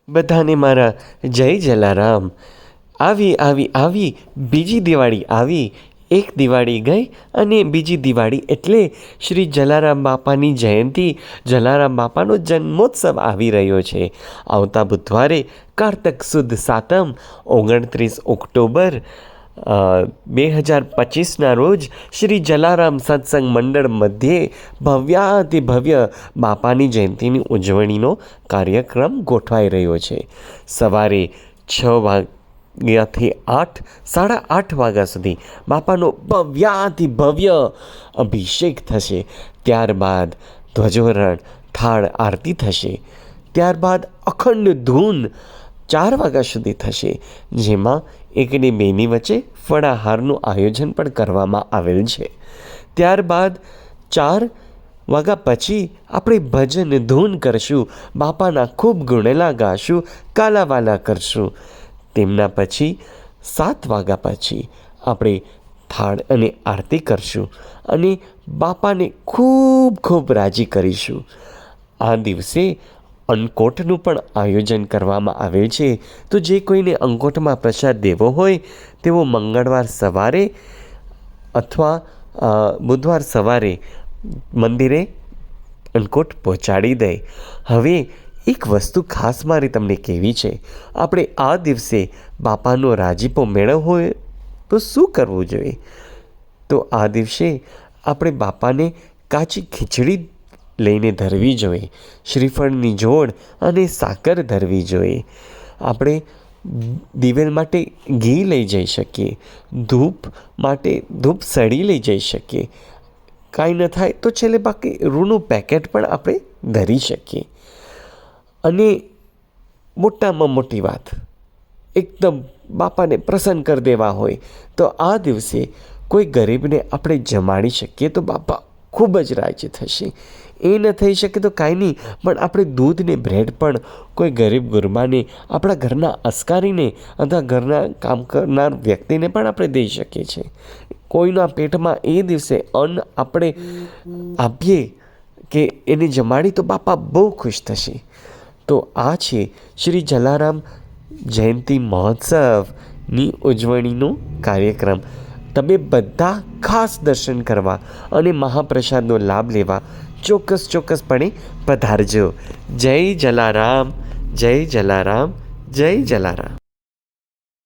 બધાને મારા જય જલારામ. આવી બીજી દિવાળી આવી. એક દિવાળી ગઈ અને બીજી દિવાળી એટલે શ્રી જલારામ બાપાની જયંતિ, જલારામ બાપાનો જન્મોત્સવ આવી રહ્યો છે. આવતા બુધવારે કારતક સુદ સાતમ 29 ઓક્ટોબર 2025ના રોજ શ્રી જલારામ સત્સંગ મંડળ મધ્યે ભવ્યાતિભવ્ય બાપાની જયંતિની ઉજવણીનો કાર્યક્રમ ગોઠવાઈ રહ્યો છે. સવારે 6 વાગ્યાથી 8:30 વાગ્યા સુધી બાપાનો ભવ્યાતિભવ્ય અભિષેક થશે. ત્યારબાદ ધ્વજવરણ, થાળ આરતી થશે. ત્યારબાદ અખંડ ધૂન 4 વાગ્યા સુધી થશે, જેમાં એકને બેની વચ્ચે ફળાહારનું આયોજન પણ કરવામાં આવેલ છે. ત્યારબાદ 4 વાગ્યા પછી આપણે ભજન ધૂન કરશું, બાપાના ખૂબ ગુણેલા ગાશું, કાલાવાલા કરશું. તેમના પછી 7 વાગ્યા પછી આપણે થાળ અને આરતી કરશું અને બાપાને ખૂબ ખૂબ રાજી કરીશું. આ દિવસે અન્નકોટનું પણ આયોજન કરવામાં આવેલ છે. તો જે કોઈને અંકોટમાં પ્રસાદ દેવો હોય તેઓ મંગળવાર સવારે અથવા બુધવાર સવારે મંદિરે અન્નકોટ પહોંચાડી દે. હવે એક વસ્તુ ખાસ મારે તમને કહેવી છે. આપણે આ દિવસે બાપાનો રાજીપો મેળવવો હોય તો શું કરવું જોઈએ? તો આ દિવસે આપણે બાપાને કાચી ખીચડી લઈને ધરવી જોઈએ, શ્રીફળની જોડ અને સાકર ધરવી જોઈએ. આપણે દિવેલ માટે ઘી લઈ જઈ શકીએ, ધૂપ માટે ધૂપ સળી લઈ જઈ શકીએ. કાંઈ ન થાય તો છેલ્લે બાકી રૂનું પેકેટ પણ આપણે ધરી શકીએ. અને મોટામાં મોટી વાત, એકદમ બાપાને પ્રસન્ન કરી દેવા હોય તો આ દિવસે કોઈ ગરીબને આપણે જમાડી શકીએ તો બાપા ખૂબ જ રાજી થશે. એ ન થઈ શકે તો કાંઈ નહીં, પણ આપણે દૂધ ને બ્રેડ પણ કોઈ ગરીબ ગુરબાને, આપણા ઘરના અસ્કારીને અથવા ઘરના કામ કરનાર વ્યક્તિને પણ આપણે દઈ શકીએ છીએ. કોઈના પેટમાં એ દિવસે અન્ન આપણે આપીએ કે એને જમાડી તો બાપા બહુ ખુશ થશે. તો આ છે શ્રી જલારામ જયંતિ મહોત્સવની ઉજવણીનો કાર્યક્રમ. તમે બધા ખાસ દર્શન કરવા અને મહાપ્રસાદનો લાભ લેવા ચોક્કસપણે પધારજો. જય જલારામ, જય જલારામ, જય જલારામ.